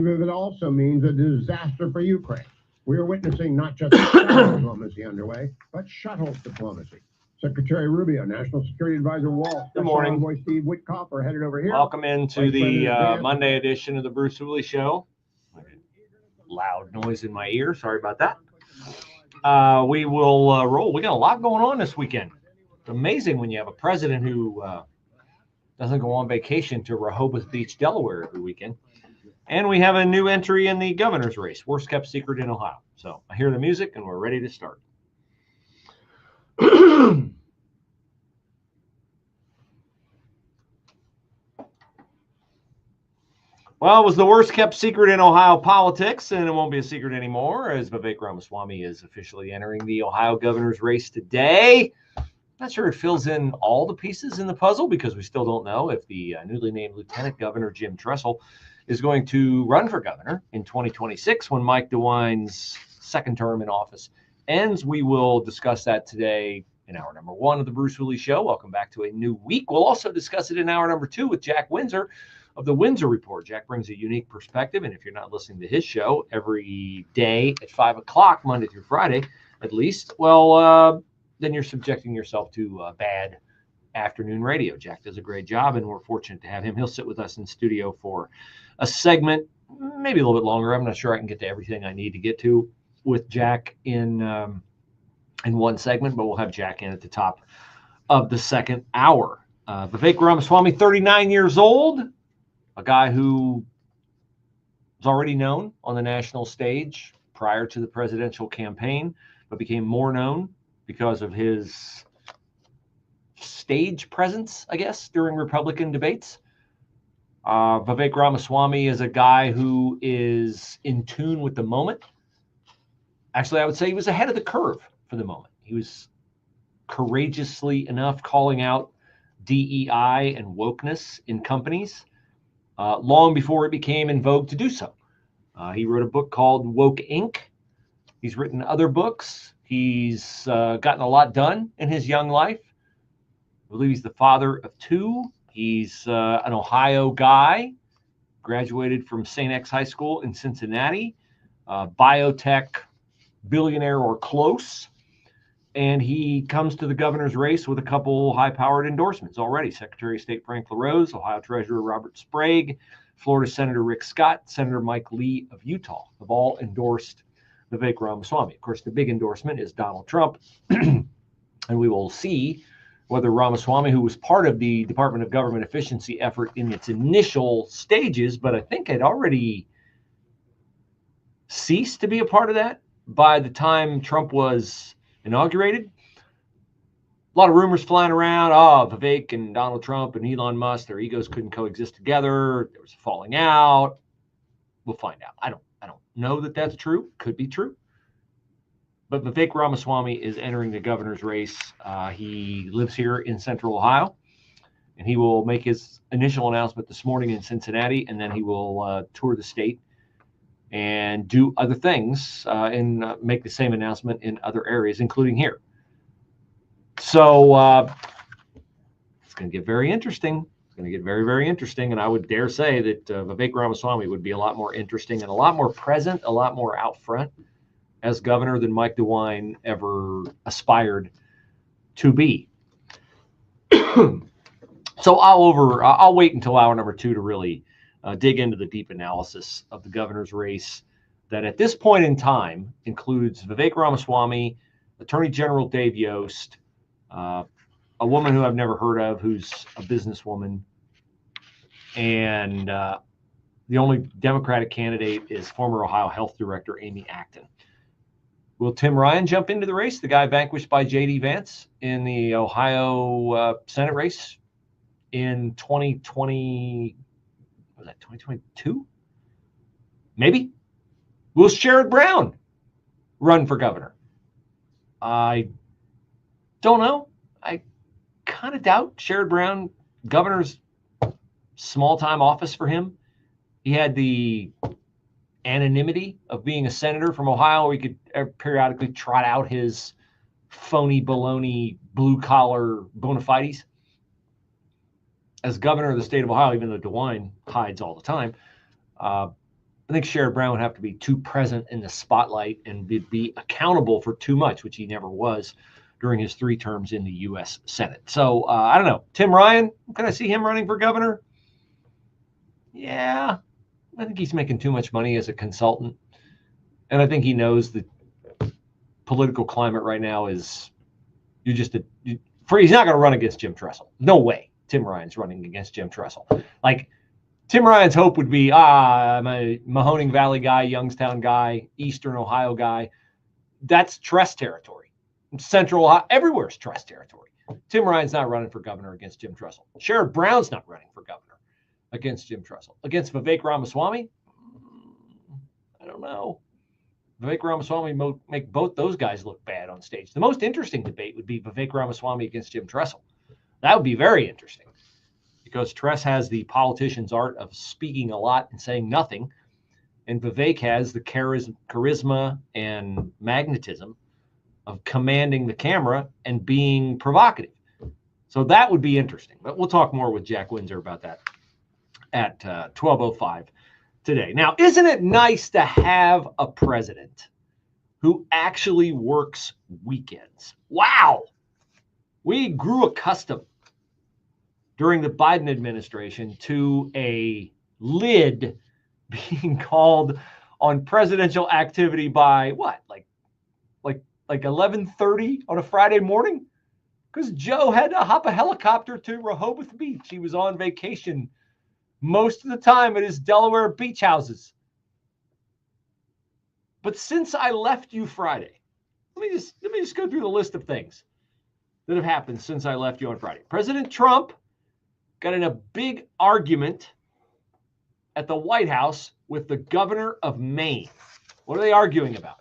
It also means a disaster for Ukraine. We are witnessing not just diplomacy underway, but shuttle diplomacy. Secretary Rubio, National Security Advisor Walt, Good morning. Envoy Steve Witkoff are headed over here. Welcome into the Monday edition of the Bruce Hooley Show. Loud noise in my ear. Sorry about that. We will roll. We got a lot going on this weekend. It's amazing when you have a president who doesn't go on vacation to Rehoboth Beach, Delaware every weekend. And we have a new entry in the governor's race, worst kept secret in Ohio. So I hear the music and we're ready to start. Well, it was the worst kept secret in Ohio politics, and it won't be a secret anymore as Vivek Ramaswamy is officially entering the Ohio governor's race today. Not sure it fills in all the pieces in the puzzle because we still don't know if the newly named Lieutenant Governor Jim Tressel is going to run for governor in 2026 when Mike DeWine's second term in office ends. We will discuss that today in hour number 1 of the Bruce Hooley Show. Welcome back to a new week. We'll also discuss it in hour number 2 with Jack Windsor of the Windsor Report. Jack brings a unique perspective, and if you're not listening to his show every day at 5 o'clock, Monday through Friday at least, well, then you're subjecting yourself to bad afternoon radio. Jack does a great job, and we're fortunate to have him. He'll sit with us in studio for a segment, maybe a little bit longer. I'm not sure I can get to everything I need to get to with Jack in one segment, but we'll have Jack in at the top of the second hour. Vivek Ramaswamy, 39 years old, a guy who was already known on the national stage prior to the presidential campaign, but became more known because of his stage presence, I guess, during Republican debates. Vivek Ramaswamy is a guy who is in tune with the moment. Actually, I would say he was ahead of the curve for the moment. He was courageously enough calling out DEI and wokeness in companies long before it became in vogue to do so. He wrote a book called Woke Inc. He's written other books. He's gotten a lot done in his young life. I believe he's the father of 2. He's an Ohio guy, graduated from St. X High School in Cincinnati, biotech billionaire or close. And he comes to the governor's race with a couple high-powered endorsements already. Secretary of State Frank LaRose, Ohio Treasurer Robert Sprague, Florida Senator Rick Scott, Senator Mike Lee of Utah have all endorsed Vivek Ramaswamy. Of course, the big endorsement is Donald Trump. And we will see whether Ramaswamy, who was part of the Department of Government Efficiency effort in its initial stages, but I think had already ceased to be a part of that by the time Trump was inaugurated. A lot of rumors flying around. Vivek and Donald Trump and Elon Musk, their egos couldn't coexist together. There was a falling out. We'll find out. I don't know that that's true. Could be true. But Vivek Ramaswamy is entering the governor's race. He lives here in Central Ohio, and he will make his initial announcement this morning in Cincinnati, and then he will tour the state and do other things and make the same announcement in other areas, including here. So it's going to get very interesting. It's going to get very, very interesting, and I would dare say that Vivek Ramaswamy would be a lot more interesting and a lot more present, a lot more out front as governor than Mike DeWine ever aspired to be. So I'll wait until hour number 2 to really dig into the deep analysis of the governor's race that at this point in time includes Vivek Ramaswamy, Attorney General Dave Yost, a woman who I've never heard of who's a businesswoman, and the only Democratic candidate is former Ohio Health Director Amy Acton. Will Tim Ryan jump into the race, the guy vanquished by J.D. Vance in the Ohio Senate race in 2020? Was that 2022? Maybe. Will Sherrod Brown run for governor? I don't know. I kind of doubt Sherrod Brown, governor's small-time office for him. He had the anonymity of being a senator from Ohio, where he could periodically trot out his phony baloney blue-collar bona fides. As governor of the state of Ohio, even though DeWine hides all the time, I think Sherrod Brown would have to be too present in the spotlight and be accountable for too much, which he never was during his 3 terms in the U.S. Senate. So I don't know. Tim Ryan, can I see him running for governor? Yeah, I think he's making too much money as a consultant. And I think he knows the political climate right now is he's not going to run against Jim Tressel. No way Tim Ryan's running against Jim Tressel. Like, Tim Ryan's hope would be, I'm a Mahoning Valley guy, Youngstown guy, Eastern Ohio guy. That's Tress territory. Central Ohio, everywhere's Tress territory. Tim Ryan's not running for governor against Jim Tressel. Sherrod Brown's not running for governor against Jim Tressel. Against Vivek Ramaswamy? I don't know. Vivek Ramaswamy make both those guys look bad on stage. The most interesting debate would be Vivek Ramaswamy against Jim Tressel. That would be very interesting, because Tress has the politician's art of speaking a lot and saying nothing, and Vivek has the charisma and magnetism of commanding the camera and being provocative. So that would be interesting. But we'll talk more with Jack Windsor about that at 12:05 today. Now, isn't it nice to have a president who actually works weekends? Wow. We grew accustomed during the Biden administration to a lid being called on presidential activity by what? Like 11:30 on a Friday morning? Because Joe had to hop a helicopter to Rehoboth Beach. He was on vacation most of the time at his Delaware beach houses. But since I left you Friday, let me just go through the list of things that have happened since I left you on Friday. President Trump got in a big argument at the White House with the governor of Maine. What are they arguing about?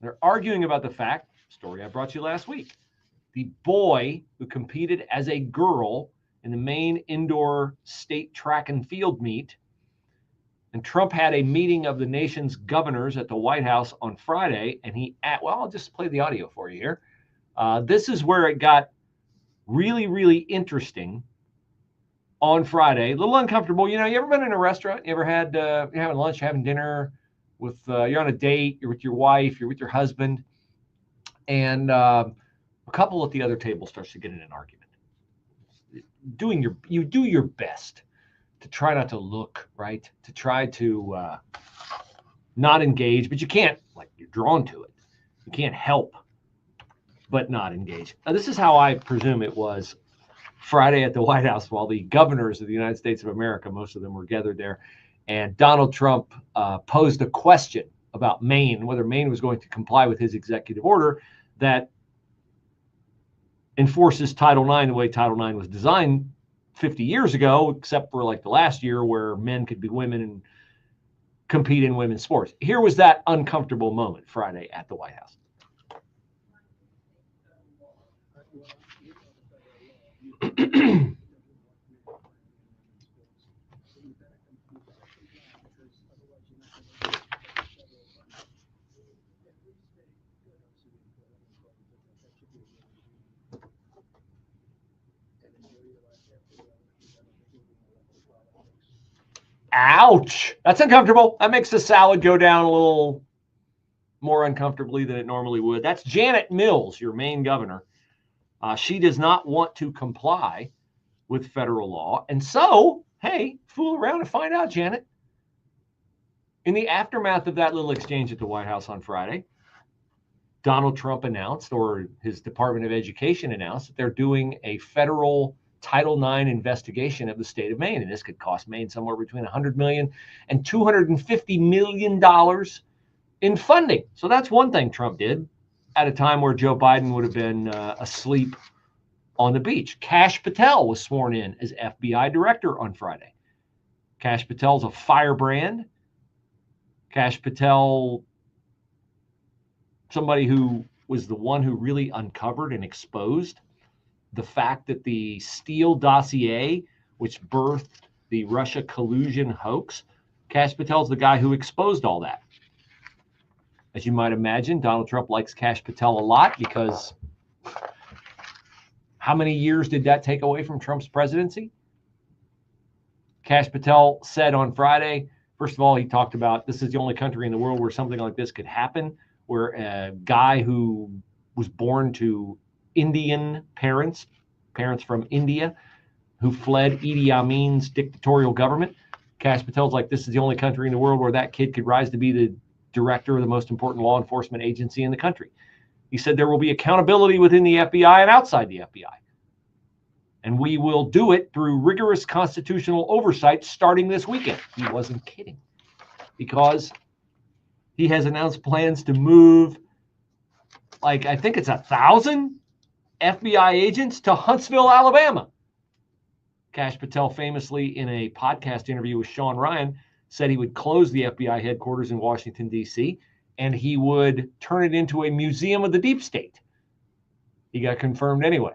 They're arguing about the fact, story I brought you last week, the boy who competed as a girl in the Maine indoor state track and field meet. And Trump had a meeting of the nation's governors at the White House on Friday. And I'll just play the audio for you here. This is where it got really, really interesting on Friday. A little uncomfortable. You ever been in a restaurant? You ever had, you're having lunch, having dinner with, you're on a date, you're with your wife, you're with your husband, and a couple at the other table starts to get in an argument. You do your best to try not to look, right? To try to not engage, but you can't, you're drawn to it. You can't help but not engage. Now, this is how I presume it was Friday at the White House while the governors of the United States of America, most of them were gathered there, and Donald Trump posed a question about Maine, whether Maine was going to comply with his executive order that enforces Title IX the way Title IX was designed 50 years ago, except for the last year where men could be women and compete in women's sports. Here was that uncomfortable moment Friday at the White House. Ouch. That's uncomfortable. That makes the salad go down a little more uncomfortably than it normally would. That's Janet Mills, your Maine governor. She does not want to comply with federal law. And so, hey, fool around and find out, Janet. In the aftermath of that little exchange at the White House on Friday, Donald Trump announced, or his Department of Education announced, that they're doing a federal Title IX investigation of the state of Maine. And this could cost Maine somewhere between $100 million and $250 million in funding. So that's one thing Trump did at a time where Joe Biden would have been asleep on the beach. Kash Patel was sworn in as FBI director on Friday. Kash Patel's a firebrand. Kash Patel, somebody who was the one who really uncovered and exposed the fact that the Steele dossier, which birthed the Russia collusion hoax, Kash Patel's the guy who exposed all that. As you might imagine, Donald Trump likes Kash Patel a lot because how many years did that take away from Trump's presidency? Kash Patel said on Friday, First of all, he talked about this is the only country in the world where something like this could happen, where a guy who was born to Indian parents from India, who fled Idi Amin's dictatorial government. Kash Patel's like, this is the only country in the world where that kid could rise to be the director of the most important law enforcement agency in the country. He said there will be accountability within the FBI and outside the FBI. And we will do it through rigorous constitutional oversight starting this weekend. He wasn't kidding, because he has announced plans to move, like, I think it's 1,000 FBI agents to Huntsville, Alabama. Kash Patel famously, in a podcast interview with Sean Ryan, said he would close the FBI headquarters in Washington, D.C., and he would turn it into a museum of the deep state. He got confirmed anyway.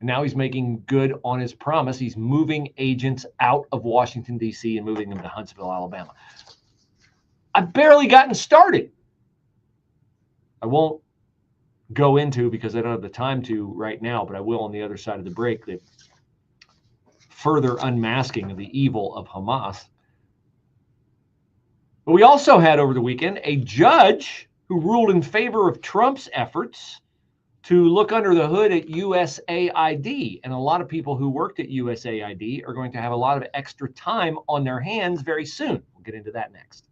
And now he's making good on his promise. He's moving agents out of Washington, D.C. and moving them to Huntsville, Alabama. I've barely gotten started. I won't go into, because I don't have the time to right now, but I will on the other side of the break, the further unmasking of the evil of Hamas. But we also had over the weekend a judge who ruled in favor of Trump's efforts to look under the hood at USAID. And a lot of people who worked at USAID are going to have a lot of extra time on their hands very soon. We'll get into that next.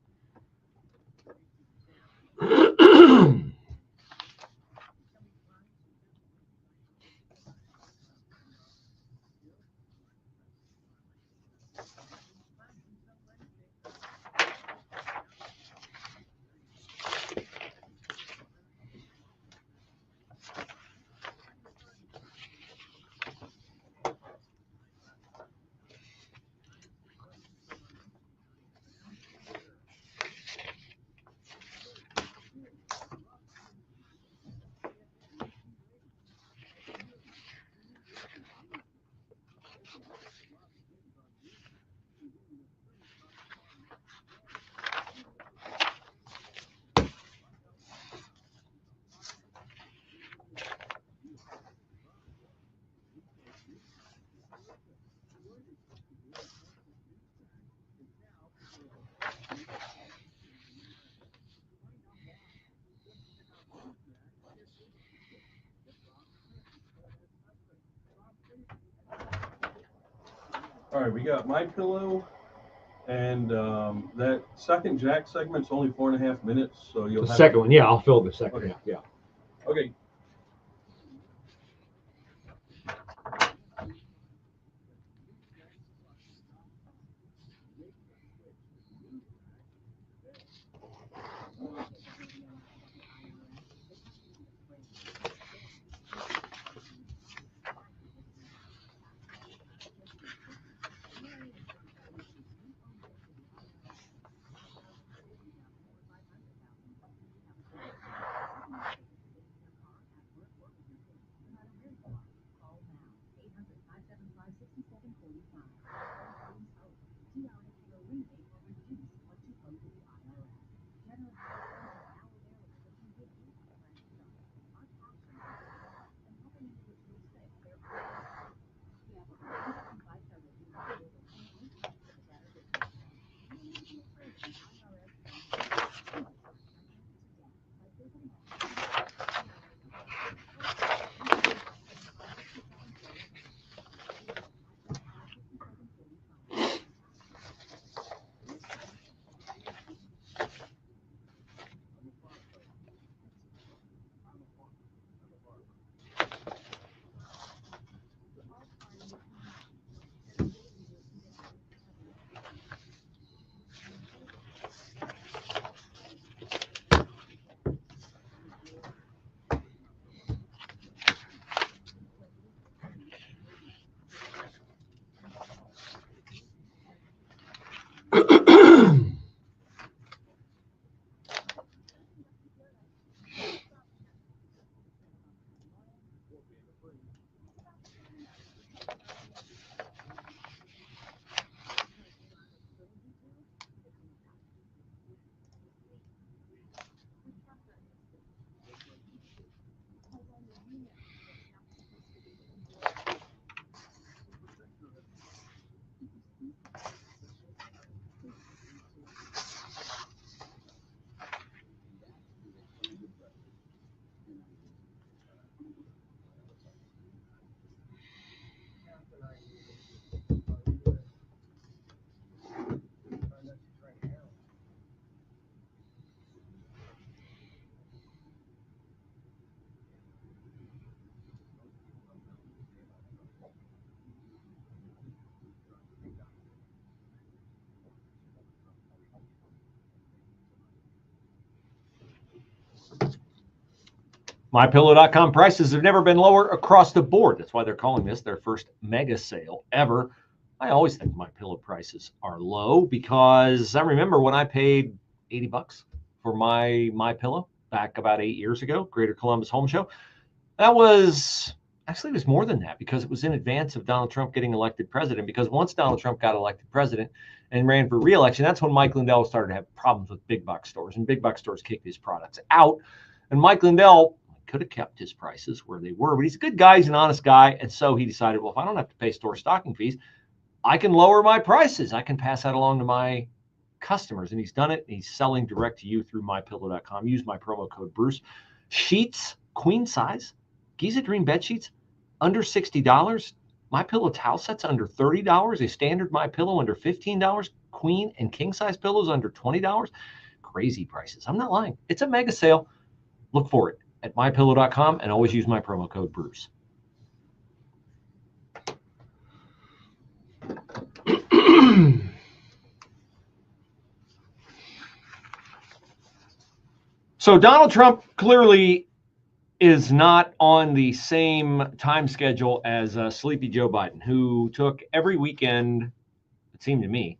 All right, we got My Pillow, and that second Jack segment's only 4.5 minutes, so you'll The have second one, yeah, I'll fill the second. Okay. Yeah. Okay. MyPillow.com prices have never been lower across the board. That's why they're calling this their first mega sale ever. I always think MyPillow prices are low because I remember when I paid $80 for my MyPillow back about 8 years ago, Greater Columbus Home Show. That was actually it was more than that because it was in advance of Donald Trump getting elected president. Because once Donald Trump got elected president and ran for re-election, that's when Mike Lindell started to have problems with big box stores, and big box stores kicked his products out. And Mike Lindell could have kept his prices where they were, but he's a good guy, he's an honest guy, and so he decided, well, if I don't have to pay store stocking fees, I can lower my prices. I can pass that along to my customers, and he's done it. He's selling direct to you through MyPillow.com. Use my promo code Bruce. Sheets, queen size, Giza Dream bed sheets, under $60. MyPillow towel sets under $30. A standard MyPillow under $15. Queen and king size pillows under $20. Crazy prices. I'm not lying. It's a mega sale. Look for it at MyPillow.com and always use my promo code Bruce. So Donald Trump clearly is not on the same time schedule as Sleepy Joe Biden, who took every weekend, it seemed to me,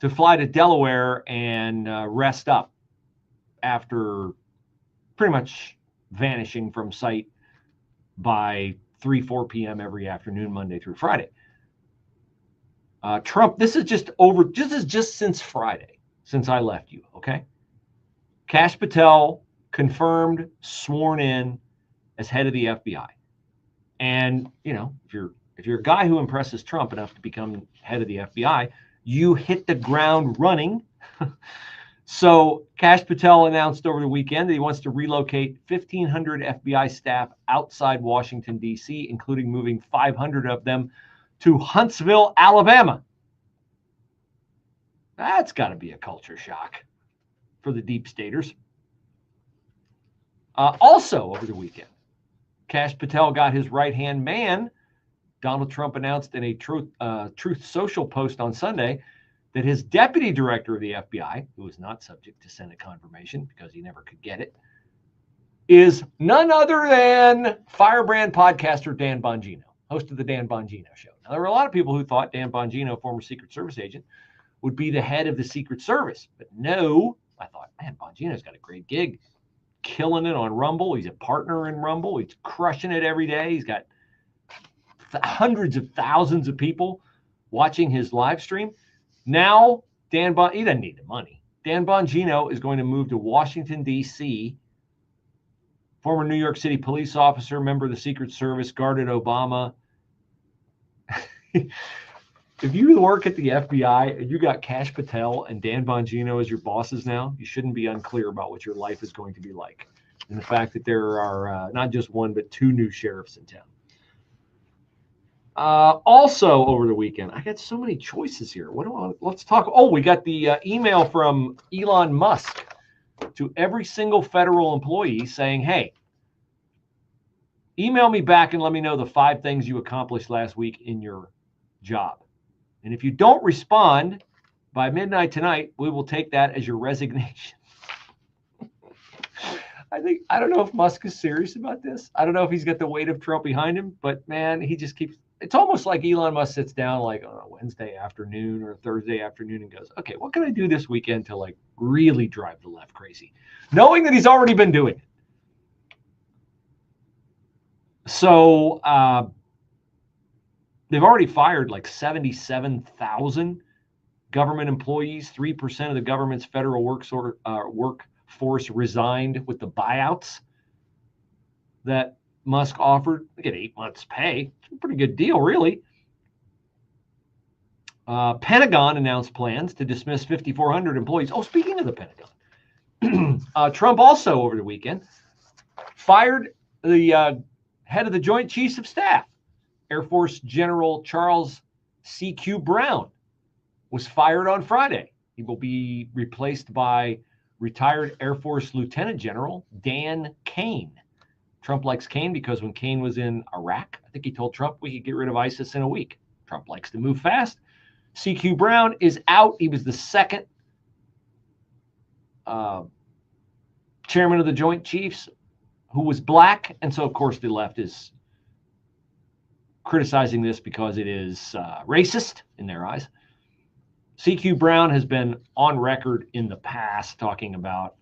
to fly to Delaware and rest up after pretty much vanishing from sight by 4 p.m. every afternoon, Monday through Friday. Trump, this is just since Friday, since I left you, okay? Kash Patel confirmed, sworn in as head of the FBI. And, you know, if you're a guy who impresses Trump enough to become head of the FBI, you hit the ground running. So Kash Patel announced over the weekend that he wants to relocate 1,500 FBI staff outside Washington, D.C., including moving 500 of them to Huntsville, Alabama. That's got to be a culture shock for the deep staters. Also over the weekend, Kash Patel got his right-hand man. Donald Trump announced in a Truth Social post on Sunday that his deputy director of the FBI, who is not subject to Senate confirmation because he never could get it, is none other than firebrand podcaster Dan Bongino, host of the Dan Bongino Show. Now, there were a lot of people who thought Dan Bongino, former Secret Service agent, would be the head of the Secret Service. But no, I thought, man, Bongino's got a great gig. Killing it on Rumble. He's a partner in Rumble. He's crushing it every day. He's got hundreds of thousands of people watching his live stream. Now, he doesn't need the money. Dan Bongino is going to move to Washington, D.C., former New York City police officer, member of the Secret Service, guarded Obama. If you work at the FBI and you got Kash Patel and Dan Bongino as your bosses now, you shouldn't be unclear about what your life is going to be like. And the fact that there are not just one, but 2 new sheriffs in town. Also over the weekend, I got so many choices here. Let's talk. Oh, we got the email from Elon Musk to every single federal employee saying, hey, email me back and let me know the 5 things you accomplished last week in your job. And if you don't respond by midnight tonight, we will take that as your resignation. I don't know if Musk is serious about this. I don't know if he's got the weight of Trump behind him, but man, he just keeps, it's almost like Elon Musk sits down like on a Wednesday afternoon or a Thursday afternoon and goes, okay, what can I do this weekend to like really drive the left crazy? Knowing that he's already been doing it. So, they've already fired like 77,000 government employees. 3% of the government's federal workforce resigned with the buyouts that Musk offered. They get 8 months' pay. It's a pretty good deal, really. Pentagon announced plans to dismiss 5,400 employees. Oh, speaking of the Pentagon, Trump also over the weekend fired the head of the Joint Chiefs of Staff. Air Force General Charles C.Q. Brown was fired on Friday. He will be replaced by retired Air Force Lieutenant General Dan Kane. Trump likes Kane because when Kane was in Iraq, I think he told Trump we could get rid of ISIS in a week. Trump likes to move fast. C.Q. Brown is out. He was the second chairman of the Joint Chiefs who was black. And so, of course, the left is criticizing this because it is racist in their eyes. CQ Brown has been on record in the past talking about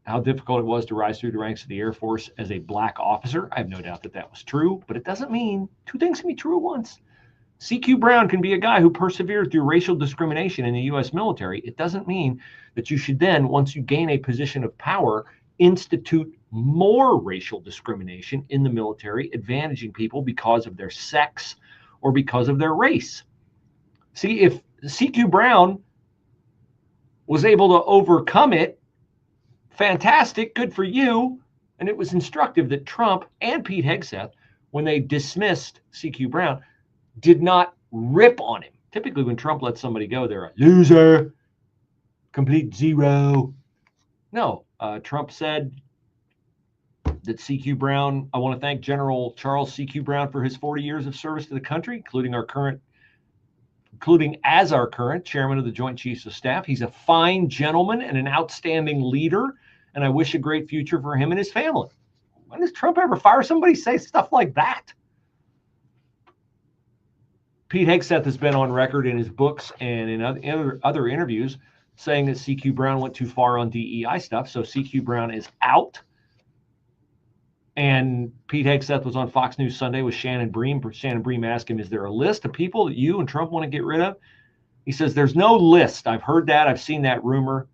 how difficult it was to rise through the ranks of the Air Force as a black officer. I have no doubt that that was true, but it doesn't mean two things can be true at once. CQ Brown can be a guy who persevered through racial discrimination in the U.S. military. It doesn't mean that you should then, once you gain a position of power, institute more racial discrimination in the military, advantaging people because of their sex or because of their race. See, if CQ Brown was able to overcome it, fantastic, good for you. And it was instructive that Trump and Pete Hegseth, when they dismissed CQ Brown, did not rip on him. Typically, when Trump lets somebody go, they're a loser, complete zero. No, Trump said that CQ Brown, I want to thank General Charles CQ Brown for his 40 years of service to the country, including as our current chairman of the Joint Chiefs of Staff. He's a fine gentleman and an outstanding leader, and I wish a great future for him and his family. When does Trump ever fire somebody say stuff like that? Pete Hegseth has been on record in his books and in other interviews saying that CQ Brown went too far on DEI stuff, so CQ Brown is out. And Pete Hegseth was on Fox News Sunday with Shannon Bream. Shannon Bream asked him, is there a list of people that you and Trump want to get rid of? He says, there's no list. I've heard that. I've seen that rumor.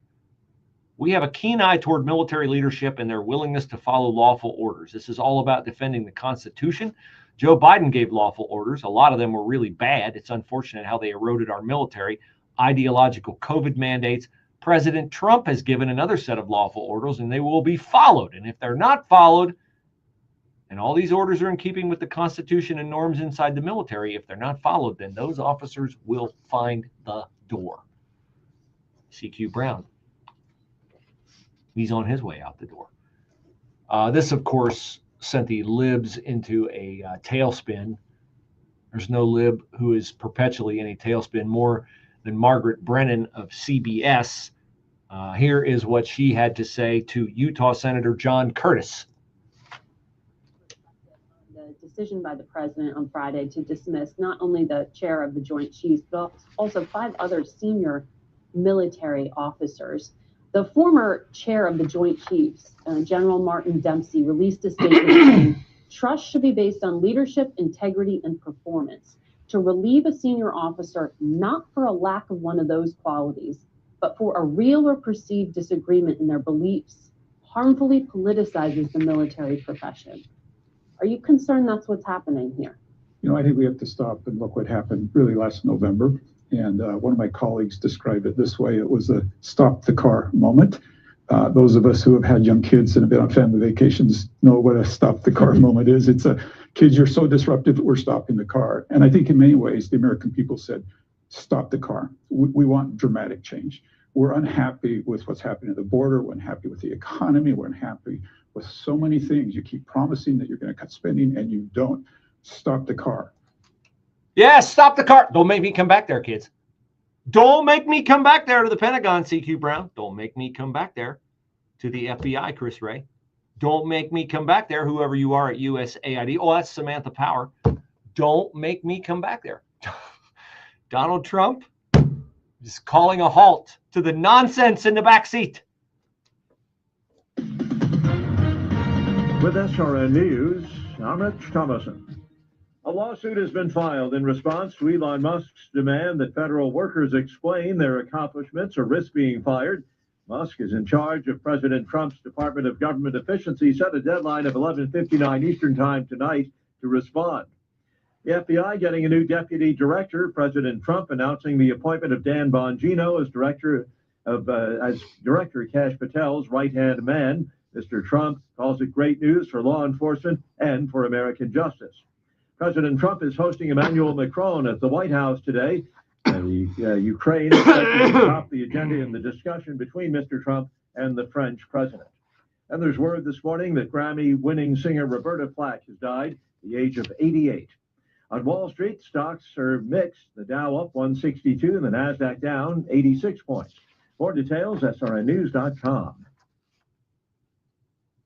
We have a keen eye toward military leadership and their willingness to follow lawful orders. This is all about defending the Constitution. Joe Biden gave lawful orders. A lot of them were really bad. It's unfortunate how they eroded our military. Ideological COVID mandates. President Trump has given another set of lawful orders, and they will be followed. And if they're not followed, and all these orders are in keeping with the Constitution and norms inside the military, if they're not followed, then those officers will find the door. CQ Brown, he's on his way out the door. This, of course, sent the libs into a tailspin. There's no lib who is perpetually in a tailspin more than Margaret Brennan of CBS. Here is what she had to say to Utah Senator John Curtis. The decision by the president on Friday to dismiss not only the chair of the Joint Chiefs, but also 5 other senior military officers. The former chair of the Joint Chiefs, General Martin Dempsey, released a statement saying, trust should be based on leadership, integrity, and performance. To relieve a senior officer, not for a lack of one of those qualities, but for a real or perceived disagreement in their beliefs, harmfully politicizes the military profession. Are you concerned that's what's happening here? You know, I think we have to stop and look what happened really last November. And one of my colleagues described it this way. It was a stop the car moment. Those of us who have had young kids and have been on family vacations know what a stop the car moment is. It's a, kids, you're so disruptive that we're stopping the car. And I think in many ways, the American people said, stop the car. We want dramatic change. We're unhappy with what's happening at the border. We're unhappy with the economy. We're unhappy with so many things. You keep promising that you're going to cut spending and you don't. Stop the car. Yeah, stop the car. Don't make me come back there, kids. Don't make me come back there to the Pentagon, CQ Brown. Don't make me come back there to the FBI, Chris Wray. Don't make me come back there, whoever you are at USAID. Oh, that's Samantha Power. Don't make me come back there. Donald Trump is calling a halt to the nonsense in the back seat. With SRN News, I'm Rich Thomason. A lawsuit has been filed in response to Elon Musk's demand that federal workers explain their accomplishments or risk being fired. Musk is in charge of President Trump's Department of Government Efficiency, set a deadline of 11:59 Eastern Time tonight to respond. The FBI getting a new deputy director, President Trump announcing the appointment of Dan Bongino as director Kash Patel's right-hand man. Mr. Trump calls it great news for law enforcement and for American justice. President Trump is hosting Emmanuel Macron at the White House today. Ukraine is expected to top the agenda in the discussion between Mr. Trump and the French president. And there's word this morning that Grammy-winning singer Roberta Flack has died at the age of 88. On Wall Street, stocks are mixed. The Dow up 162 and the NASDAQ down 86 points. More details, srnnews.com.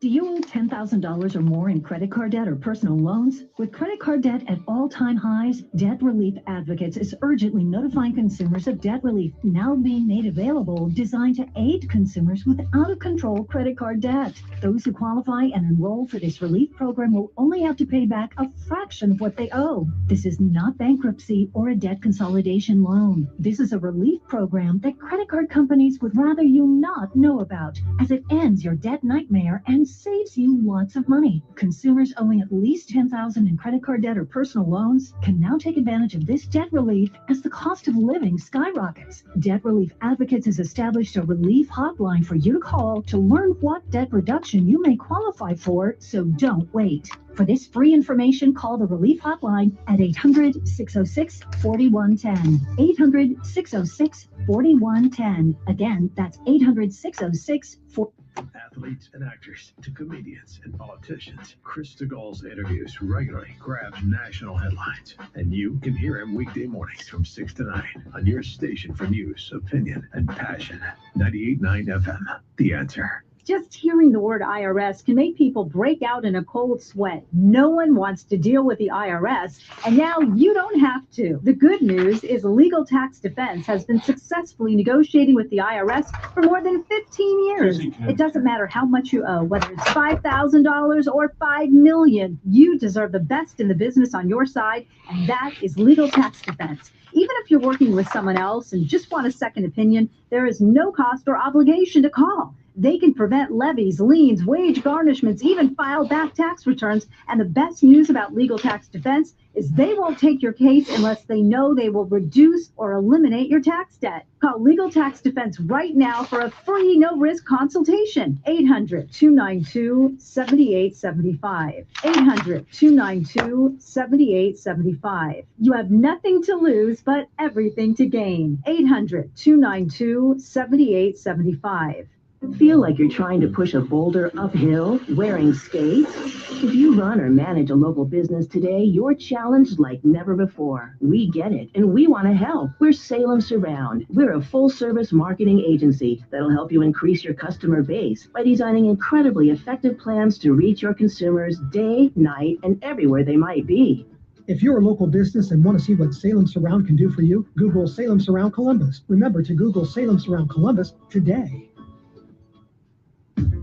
Do you owe $10,000 or more in credit card debt or personal loans? With credit card debt at all-time highs, Debt Relief Advocates is urgently notifying consumers of debt relief now being made available, designed to aid consumers with out-of-control credit card debt. Those who qualify and enroll for this relief program will only have to pay back a fraction of what they owe. This is not bankruptcy or a debt consolidation loan. This is a relief program that credit card companies would rather you not know about, as it ends your debt nightmare and saves you lots of money. Consumers owing at least $10,000 in credit card debt or personal loans can now take advantage of this debt relief as the cost of living skyrockets. Debt Relief Advocates has established a relief hotline for you to call to learn what debt reduction you may qualify for, so don't wait. For this free information, call the Relief Hotline at 800-606-4110. 800-606-4110. Again, that's 800-606-4110. Athletes and actors to comedians and politicians, Chris DeGaule's interviews regularly grabs national headlines, and you can hear him weekday mornings from 6 to 9 on your station for news, opinion, and passion. 98.9 FM, The Answer. Just hearing the word IRS can make people break out in a cold sweat. No one wants to deal with the IRS, and now you don't have to. The good news is Legal Tax Defense has been successfully negotiating with the IRS for more than 15 years. It doesn't matter how much you owe, whether it's $5,000 or $5 million. You deserve the best in the business on your side, and that is Legal Tax Defense. Even if you're working with someone else and just want a second opinion, there is no cost or obligation to call. They can prevent levies, liens, wage garnishments, even file back tax returns. And the best news about Legal Tax Defense is they won't take your case unless they know they will reduce or eliminate your tax debt. Call Legal Tax Defense right now for a free, no-risk consultation. 800-292-7875. 800-292-7875. You have nothing to lose, but everything to gain. 800-292-7875. Feel like you're trying to push a boulder uphill wearing skates? If you run or manage a local business today, you're challenged like never before. We get it, and we want to help. We're Salem Surround. We're a full-service marketing agency that'll help you increase your customer base by designing incredibly effective plans to reach your consumers day, night, and everywhere they might be. If you're a local business and want to see what Salem Surround can do for you, Google Salem Surround Columbus. Remember to Google Salem Surround Columbus today.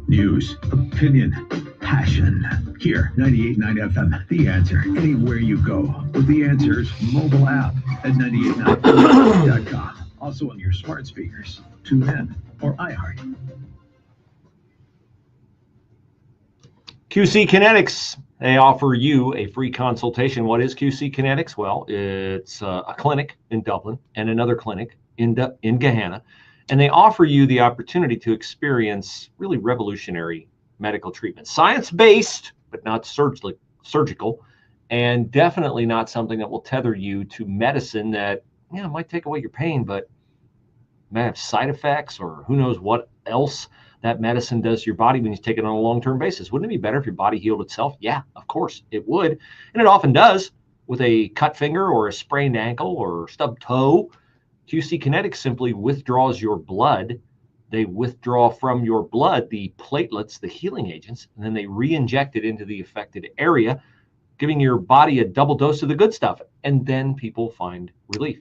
News, opinion, passion. Here, 98.9 FM, The Answer. Anywhere you go with The Answer's mobile app at 98.9fm.com. Also on your smart speakers, TuneIn, or iHeart. QC Kinetics, they offer you a free consultation. What is QC Kinetics? Well, it's a clinic in Dublin and another clinic in Gahanna. And they offer you the opportunity to experience really revolutionary medical treatment. Science-based, but not surgical, and definitely not something that will tether you to medicine that, might take away your pain, but may have side effects or who knows what else that medicine does to your body when you take it on a long-term basis. Wouldn't it be better if your body healed itself? Yeah, of course it would. And it often does with a cut finger or a sprained ankle or stubbed toe. QC Kinetics simply withdraws your blood. They withdraw from your blood the platelets, the healing agents, and then they re-inject it into the affected area, giving your body a double dose of the good stuff. And then people find relief.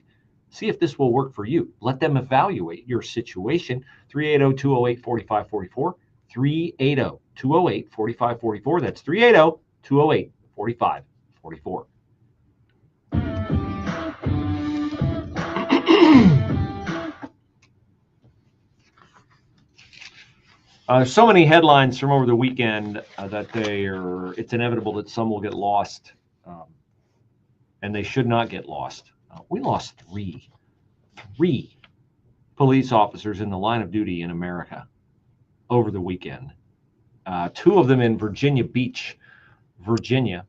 See if this will work for you. Let them evaluate your situation. 380-208-4544. 380-208-4544. That's 380-208-4544. So many headlines from over the weekend that it's inevitable that some will get lost, and they should not get lost. We lost three police officers in the line of duty in America over the weekend. Two of them in Virginia Beach, Virginia.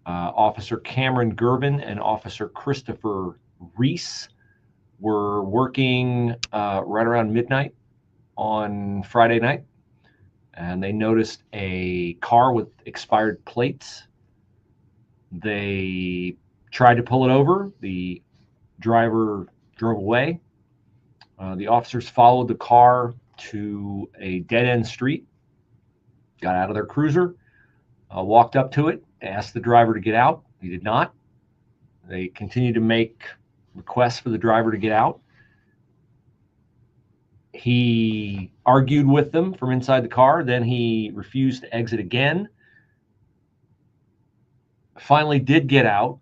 Officer Cameron Gervin and Officer Christopher Reese were working right around midnight on Friday night, and they noticed a car with expired plates. They tried to pull it over. The driver drove away. The officers followed the car to a dead-end street. got out of their cruiser, walked up to it, asked the driver to get out. He did not. They continued to make requests for the driver to get out. He argued with them from inside the car. Then he refused to exit again. Finally did get out.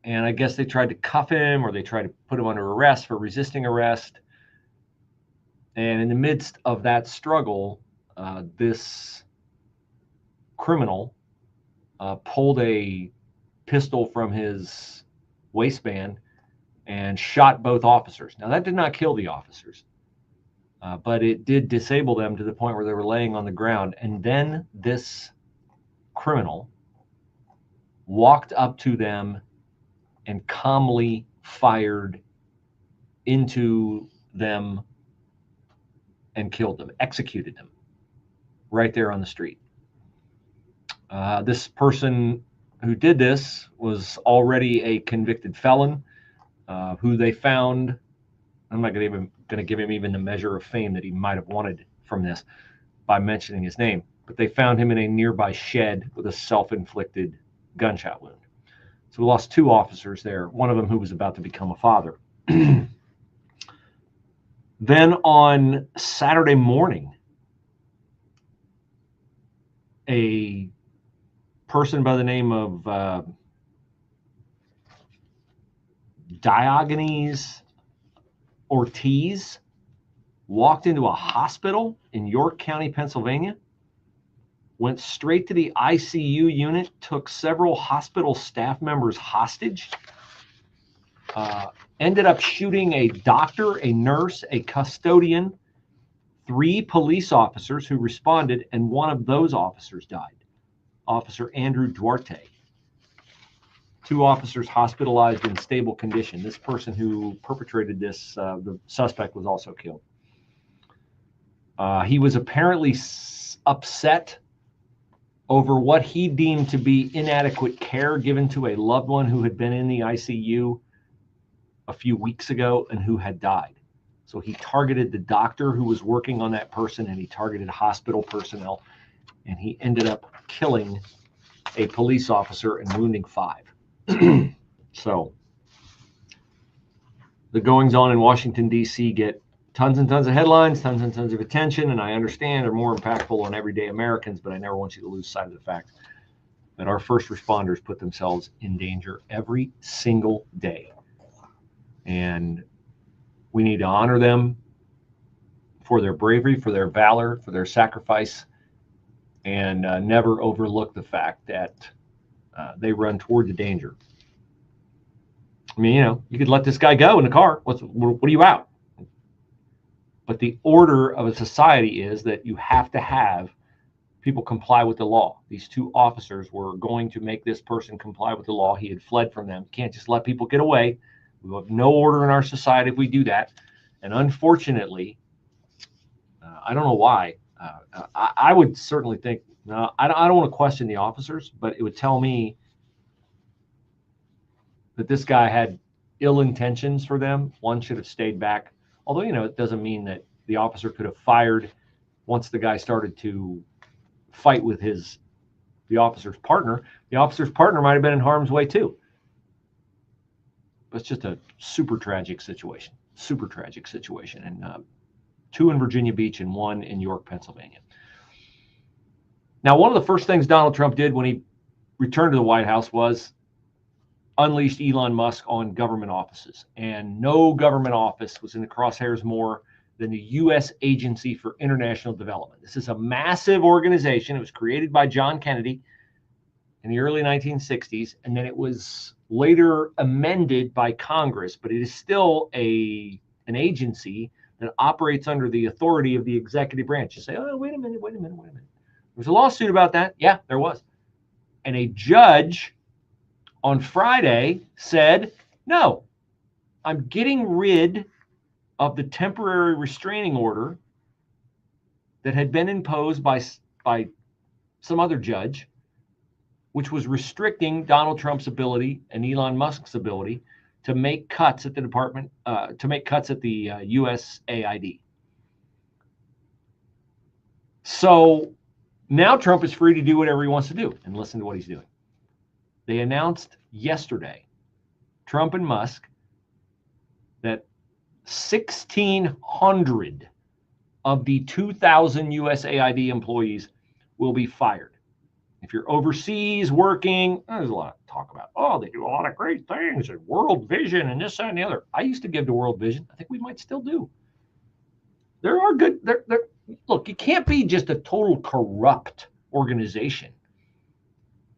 And I guess they tried to cuff him, or they tried to put him under arrest for resisting arrest. And in the midst of that struggle, this criminal pulled a pistol from his waistband and shot both officers. Now, that did not kill the officers, but it did disable them to the point where they were laying on the ground. And then this criminal walked up to them and calmly fired into them and killed them, executed them right there on the street. This person who did this was already a convicted felon who they found. I'm not going to give him even the measure of fame that he might have wanted from this by mentioning his name, but they found him in a nearby shed with a self-inflicted gunshot wound. So we lost 2 officers there, one of them who was about to become a father. Then on Saturday morning, a person by the name of Diogenes Ortiz walked into a hospital in York County, Pennsylvania, went straight to the ICU unit, took several hospital staff members hostage, ended up shooting a doctor, a nurse, a custodian, 3 police officers who responded, and one of those officers died, Officer Andrew Duarte. 2 officers hospitalized in stable condition. This person who perpetrated this, the suspect, was also killed. He was apparently upset over what he deemed to be inadequate care given to a loved one who had been in the ICU a few weeks ago and who had died. So he targeted the doctor who was working on that person, and he targeted hospital personnel, and he ended up killing a police officer and wounding 5. So the goings on in Washington, D.C. get tons and tons of headlines, tons and tons of attention, and I understand they're more impactful on everyday Americans, but I never want you to lose sight of the fact that our first responders put themselves in danger every single day. And we need to honor them for their bravery, for their valor, for their sacrifice, and never overlook the fact that they run toward the danger. I mean, you could let this guy go in the car. What are you out? But the order of a society is that you have to have people comply with the law. These 2 officers were going to make this person comply with the law. He had fled from them. You can't just let people get away. We have no order in our society if we do that. And unfortunately, I don't know why. I would certainly think, no, I don't want to question the officers, but it would tell me that this guy had ill intentions for them. One should have stayed back. Although, it doesn't mean that the officer could have fired once the guy started to fight with the officer's partner. The officer's partner might have been in harm's way too. But it's just a super tragic situation. And 2 in Virginia Beach and 1 in York, Pennsylvania. Now, one of the first things Donald Trump did when he returned to the White House was unleashed Elon Musk on government offices. And no government office was in the crosshairs more than the U.S. Agency for International Development. This is a massive organization. It was created by John Kennedy in the early 1960s, and then it was later amended by Congress, but it is still an agency that operates under the authority of the executive branch. You say, oh, wait a minute. There was a lawsuit about that. Yeah, there was. And a judge on Friday said, no, I'm getting rid of the temporary restraining order that had been imposed by some other judge, which was restricting Donald Trump's ability and Elon Musk's ability to make cuts at the department, to make cuts at the USAID. So Now Trump is free to do whatever he wants to do, and listen to what he's doing. They announced yesterday, Trump and Musk, that 1,600 of the 2,000 USAID employees will be fired. If you're overseas working, there's a lot to talk about. Oh, they do a lot of great things and World Vision and this, that, and the other. I used to give to World Vision. I think we might still do. There are good. Look, you can't be just a total corrupt organization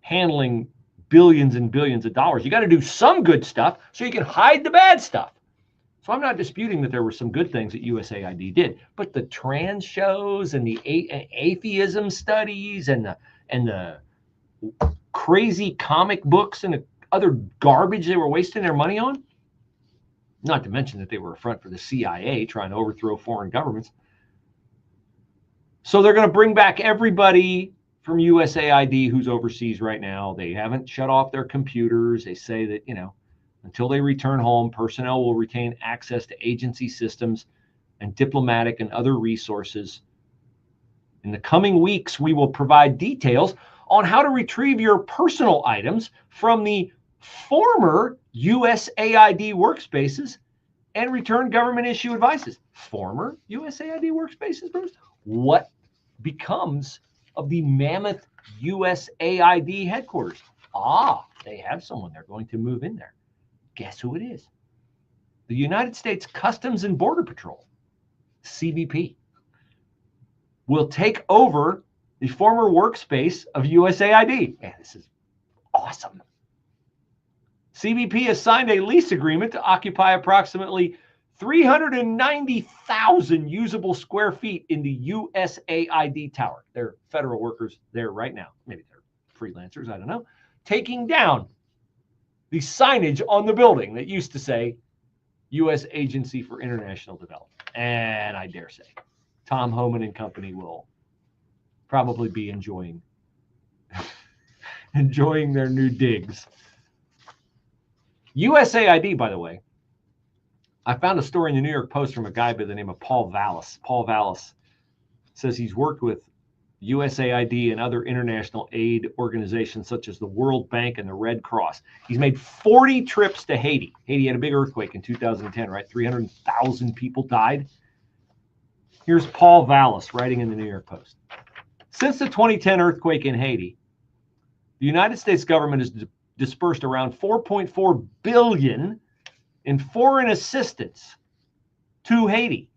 handling billions and billions of dollars. You got to do some good stuff so you can hide the bad stuff. So I'm not disputing that there were some good things that USAID did, but the trans shows and the atheism studies and the crazy comic books and the other garbage they were wasting their money on, not to mention that they were a front for the CIA trying to overthrow foreign governments. So they're going to bring back everybody from USAID who's overseas right now. They haven't shut off their computers. They say that, until they return home, personnel will retain access to agency systems and diplomatic and other resources. In the coming weeks, we will provide details on how to retrieve your personal items from the former USAID workspaces and return government issue advices. Former USAID workspaces, Bruce? What becomes of the mammoth USAID headquarters? They have someone they're going to move in there. Guess who it is? The United States Customs and Border Patrol, CBP, will take over the former workspace of USAID. Man, this is awesome. CBP has signed a lease agreement to occupy approximately 390,000 usable square feet in the USAID tower. They're federal workers there right now. Maybe they're freelancers, I don't know. Taking down the signage on the building that used to say U.S. Agency for International Development. And I dare say, Tom Homan and company will probably be enjoying their new digs. USAID, by the way, I found a story in the New York Post from a guy by the name of Paul Vallis. Paul Vallis says he's worked with USAID and other international aid organizations such as the World Bank and the Red Cross. He's made 40 trips to Haiti. Haiti had a big earthquake in 2010, right? 300,000 people died. Here's Paul Vallis writing in the New York Post. Since the 2010 earthquake in Haiti, the United States government has dispersed around $4.4 billion in foreign assistance to Haiti.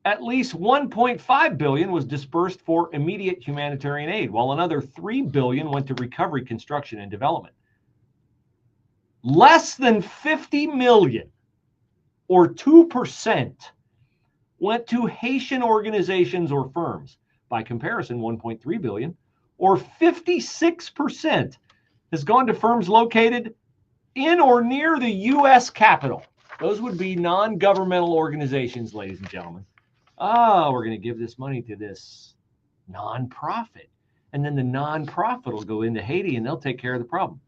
At least $1.5 billion was dispersed for immediate humanitarian aid, while another $3 billion went to recovery, construction, and development. Less than $50 million, or 2%, went to Haitian organizations or firms. By comparison, $1.3 billion, or 56%, has gone to firms located in or near the U.S. Capitol. Those would be non-governmental organizations, ladies and gentlemen. We're going to give this money to this nonprofit. And then the nonprofit will go into Haiti and they'll take care of the problem.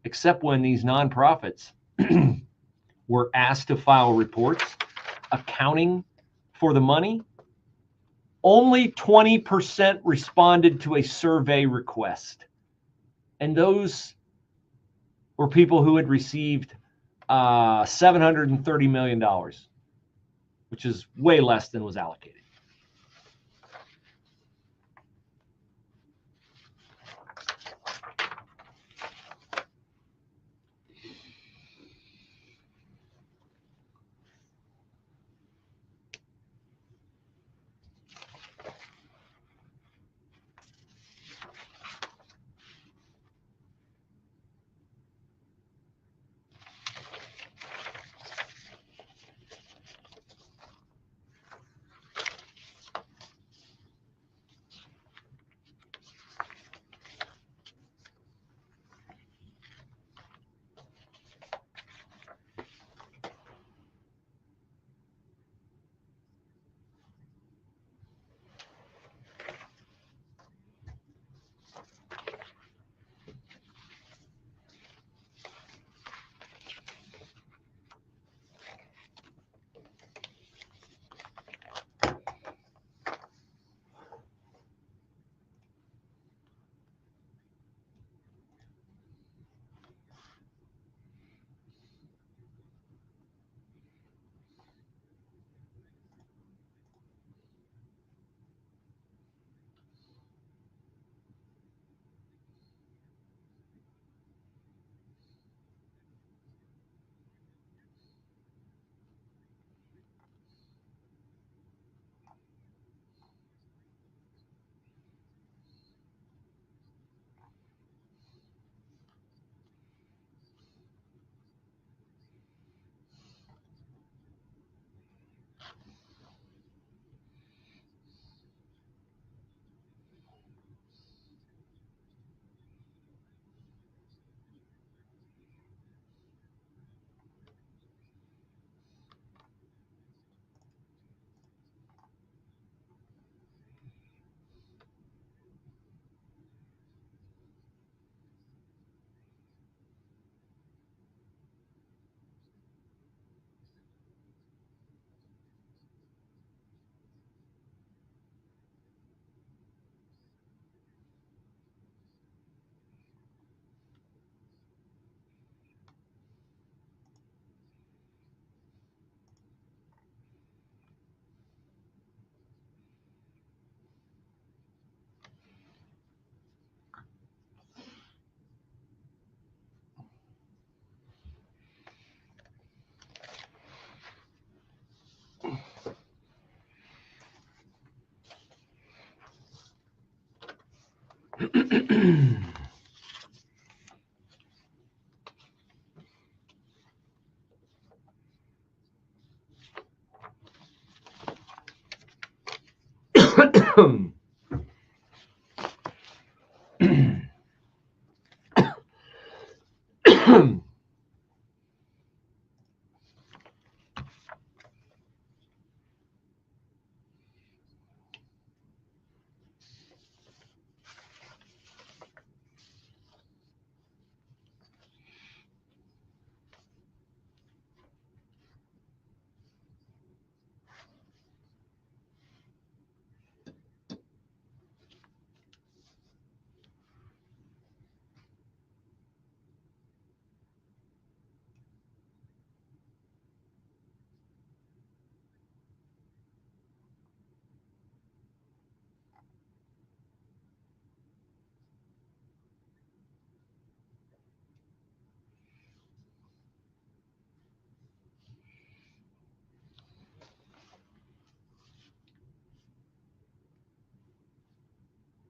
Except when these nonprofits were asked to file reports accounting for the money, only 20% responded to a survey request. And those were people who had received $730 million, which is way less than was allocated.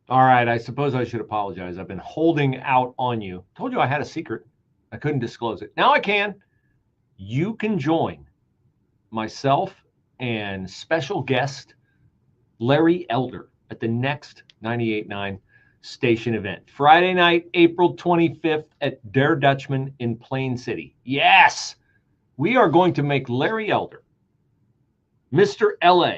All right, I suppose I should apologize. I've been holding out on you. Told you I had a secret. I couldn't disclose it. Now I can. You can join myself and special guest Larry Elder at the next 98.9 station event. Friday night, April 25th at Der Dutchman in Plain City. Yes, we are going to make Larry Elder, Mr. LA,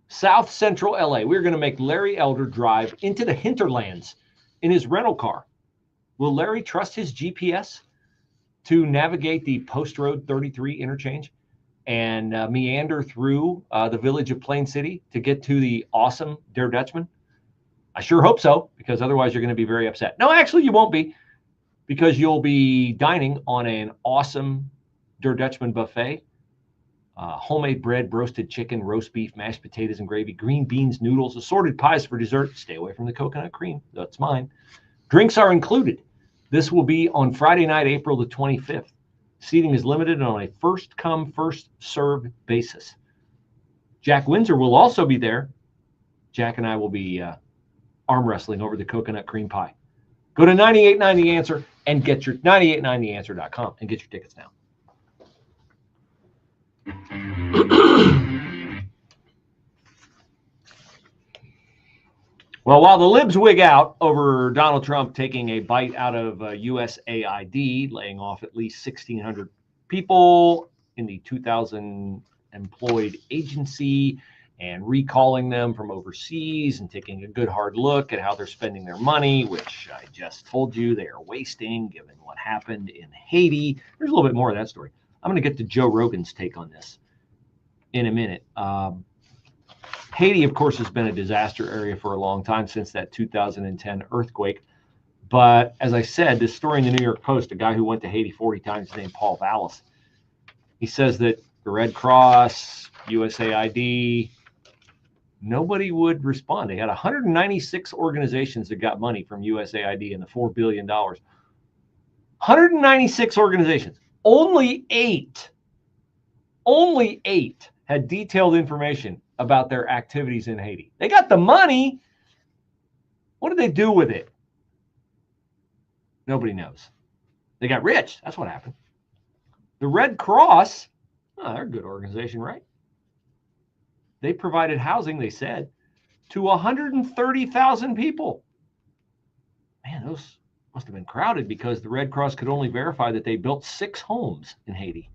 South Central LA. We're going to make Larry Elder drive into the hinterlands in his rental car. Will Larry trust his GPS to navigate the Post Road 33 interchange and meander through the village of Plain City to get to the awesome Der Dutchman? I sure hope so, because otherwise you're going to be very upset. No, actually you won't be, because you'll be dining on an awesome Der Dutchman buffet. Homemade bread, roasted chicken, roast beef, mashed potatoes and gravy, green beans, noodles, assorted pies for dessert. Stay away from the coconut cream. That's mine. Drinks are included. This will be on Friday night, April the 25th. Seating is limited on a first-come, first-served basis. Jack Windsor will also be there. Jack and I will be arm wrestling over the coconut cream pie. Go to 98.9 The Answer and get your 98.9theanswer.com and get your tickets now. Well, while the libs wig out over Donald Trump taking a bite out of USAID, laying off at least 1,600 people in the 2,000 employed agency and recalling them from overseas and taking a good hard look at how they're spending their money, which I just told you they are wasting given what happened in Haiti. There's a little bit more of that story. I'm going to get to Joe Rogan's take on this in a minute. Haiti, of course, has been a disaster area for a long time since that 2010 earthquake. But as I said, this story in the New York Post, a guy who went to Haiti 40 times named Paul Vallis, he says that the Red Cross, USAID, nobody would respond. They had 196 organizations that got money from USAID and the $4 billion. 196 organizations. Only eight had detailed information about their activities in Haiti. They got the money. What did they do with it? Nobody knows. They got rich. That's what happened. The Red Cross, they're a good organization, right? They provided housing, they said, to 130,000 people. Man, those must have been crowded because the Red Cross could only verify that they built 6 homes in Haiti.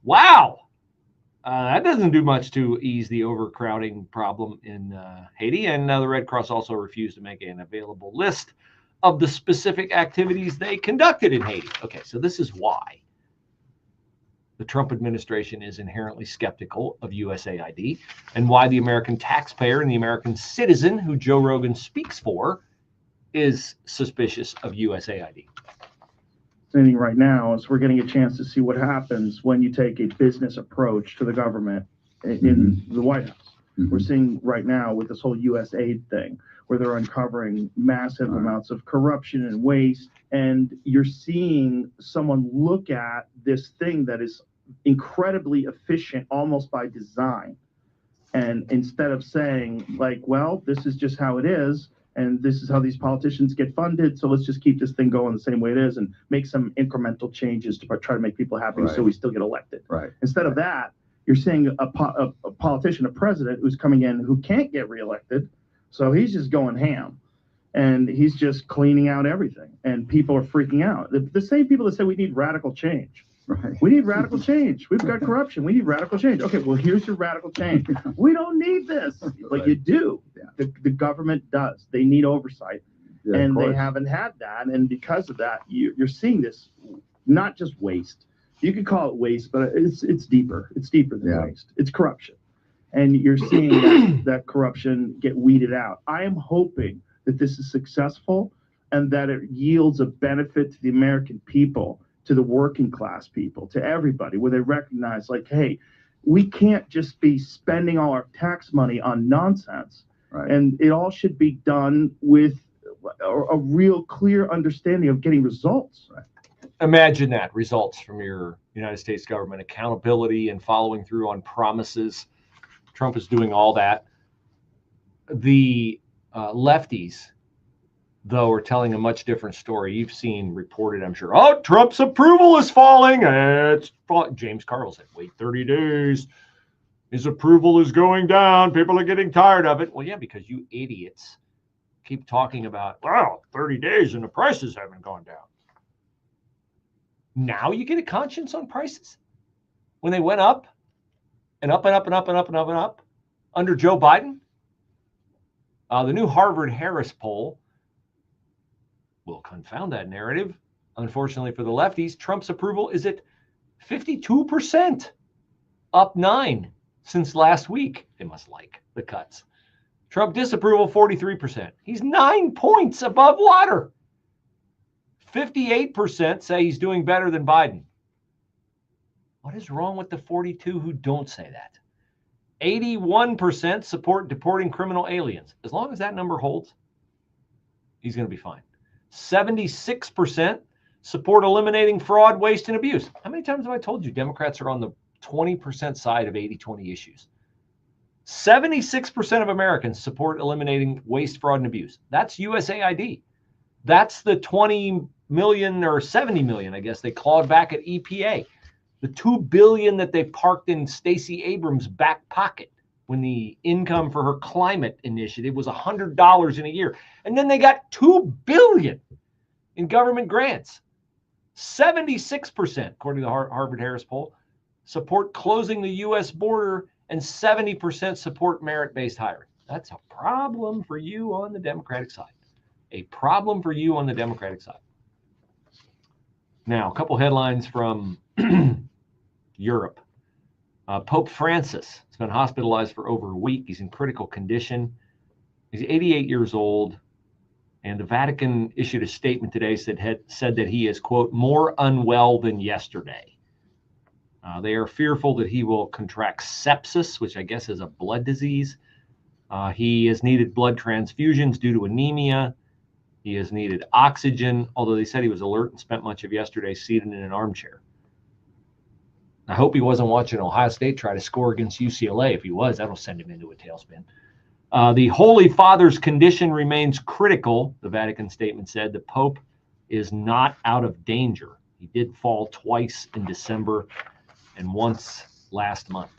Wow. That doesn't do much to ease the overcrowding problem in Haiti. And the Red Cross also refused to make an available list of the specific activities they conducted in Haiti. Okay, so this is why the Trump administration is inherently skeptical of USAID and why the American taxpayer and the American citizen who Joe Rogan speaks for is suspicious of USAID. Right now is we're getting a chance to see what happens when you take a business approach to the government in the White House. We're seeing right now with this whole USAID thing where they're uncovering massive amounts of corruption and waste, and you're seeing someone look at this thing that is incredibly efficient almost by design, and instead of saying like, well, this is just how it is and this is how these politicians get funded, so let's just keep this thing going the same way it is and make some incremental changes to try to make people happy so we still get elected. Instead of that, You're seeing a politician, a president who's coming in who can't get reelected. So he's just going ham. And he's just cleaning out everything. And people are freaking out. The same people that say we need radical change. Right. We need radical change. We've got corruption. We need radical change. Okay, well, here's your radical change. We don't need this. But you do. Yeah. The government does. They need oversight. Yeah, And they haven't had that. And because of that, you're seeing this, not just waste. You could call it waste, but it's deeper. It's deeper than waste. It's corruption. And you're seeing that corruption get weeded out. I am hoping that this is successful and that it yields a benefit to the American people, to the working class people, to everybody, where they recognize, like, hey, we can't just be spending all our tax money on nonsense. Right. And it all should be done with a real clear understanding of getting results. Right. Imagine that, results from your United States government, accountability and following through on promises. Trump is doing all that. The lefties, though, are telling a much different story. You've seen reported, I'm sure, oh, Trump's approval is falling. James Carville said, wait 30 days. His approval is going down. People are getting tired of it. Well, yeah, because you idiots keep talking about, well, 30 days and the prices haven't gone down. Now you get a conscience on prices when they went up and up and up and up and up and up and up under Joe Biden. The new Harvard-Harris poll will confound that narrative. Unfortunately for the lefties, Trump's approval is at 52%, up 9 since last week. They must like the cuts. Trump disapproval, 43%. He's 9 points above water. 58% say he's doing better than Biden. What is wrong with the 42 who don't say that? 81% support deporting criminal aliens. As long as that number holds, he's going to be fine. 76% support eliminating fraud, waste, and abuse. How many times have I told you Democrats are on the 20% side of 80-20 issues? 76% of Americans support eliminating waste, fraud, and abuse. That's USAID. That's the 20 million or 70 million, I guess, they clawed back at EPA. The $2 billion that they parked in Stacey Abrams' back pocket when the income for her climate initiative was $100 in a year. And then they got $2 billion in government grants. 76%, according to the Harvard-Harris poll, support closing the U.S. border, and 70% support merit-based hiring. That's a problem for you on the Democratic side. A problem for you on the Democratic side. Now, a couple headlines from Europe. Pope Francis has been hospitalized for over a week. He's in critical condition. He's 88 years old. And the Vatican issued a statement today said that he is, quote, more unwell than yesterday. They are fearful that he will contract sepsis, which I guess is a blood disease. He has needed blood transfusions due to anemia. He has needed oxygen, although they said he was alert and spent much of yesterday seated in an armchair. I hope he wasn't watching Ohio State try to score against UCLA. If he was, that'll send him into a tailspin. The Holy Father's condition remains critical, the Vatican statement said. The Pope is not out of danger. He did fall twice in December and once last month.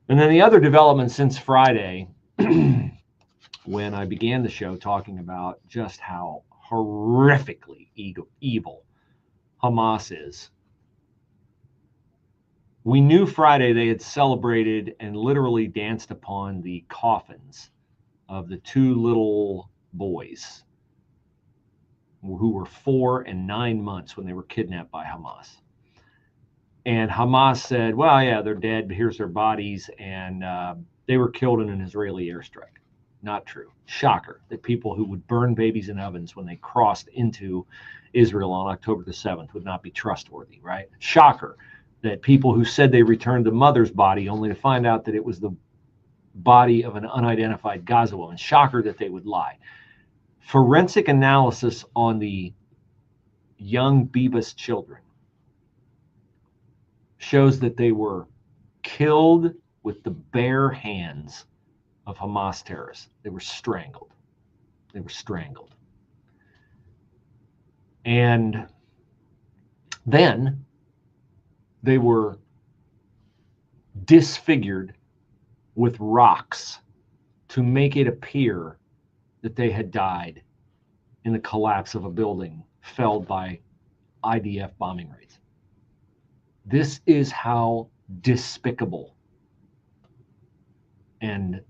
And then the other development since Friday, when I began the show talking about just how horrifically evil Hamas is. We knew Friday they had celebrated and literally danced upon the coffins of the two little boys who were 4 and 9 months when they were kidnapped by Hamas. And Hamas said, well, yeah, they're dead, but here's their bodies. And they were killed in an Israeli airstrike. Not true. Shocker that people who would burn babies in ovens when they crossed into Israel on October the 7th would not be trustworthy, right? Shocker that people who said they returned the mother's body only to find out that it was the body of an unidentified Gaza woman. Shocker that they would lie. Forensic analysis on the young Bebas children shows that they were killed with the bare hands of Hamas terrorists. They were strangled. They were strangled. And then they were disfigured with rocks to make it appear that they had died in the collapse of a building felled by IDF bombing raids. This is how despicable and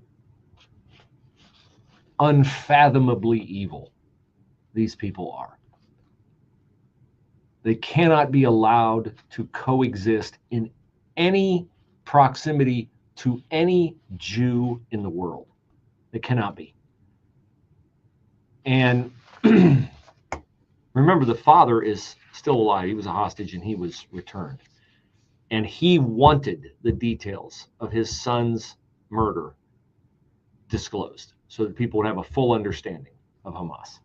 unfathomably evil these people are. They cannot be allowed to coexist in any proximity to any Jew in the world. They cannot be. And remember, the father is still alive. He was a hostage and he was returned. And he wanted the details of his son's murder disclosed so that people would have a full understanding of Hamas.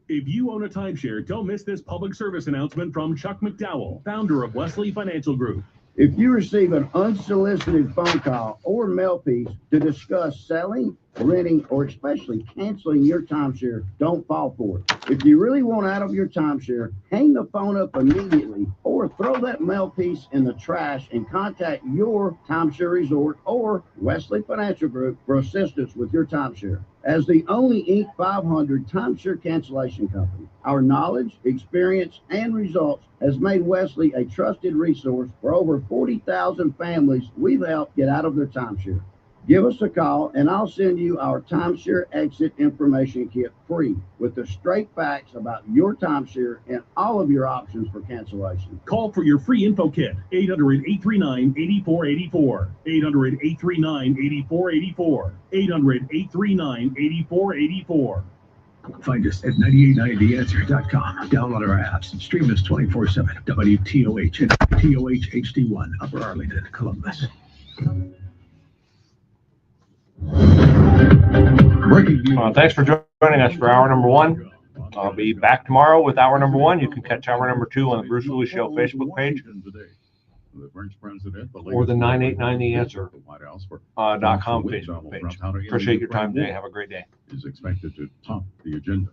If you own a timeshare, don't miss this public service announcement from Chuck McDowell, founder of Wesley Financial Group. If you receive an unsolicited phone call or mail piece to discuss selling, renting, or especially canceling your timeshare, don't fall for it. If you really want out of your timeshare, hang the phone up immediately or throw that mail piece in the trash and contact your timeshare resort or Wesley Financial Group for assistance with your timeshare. As the only Inc. 500 timeshare cancellation company, our knowledge, experience, and results has made Wesley a trusted resource for over 40,000 families we've helped get out of their timeshare. Give us a call and I'll send you our timeshare exit information kit free with the straight facts about your timeshare and all of your options for cancellation. Call for your free info kit, 800-839-8484, 800-839-8484, 800-839-8484. Find us at 9890theanswer.com. Download our apps and stream us 24/7. WTOH and TOH HD1, Upper Arlington, Columbus. Thanks for joining us for hour number one. I'll be back tomorrow with hour number one. You can catch hour number two on the Bruce Hooley Show Facebook page or the 989theanswer.com Facebook page. Appreciate your time today. Have a great day. Is expected to top the agenda.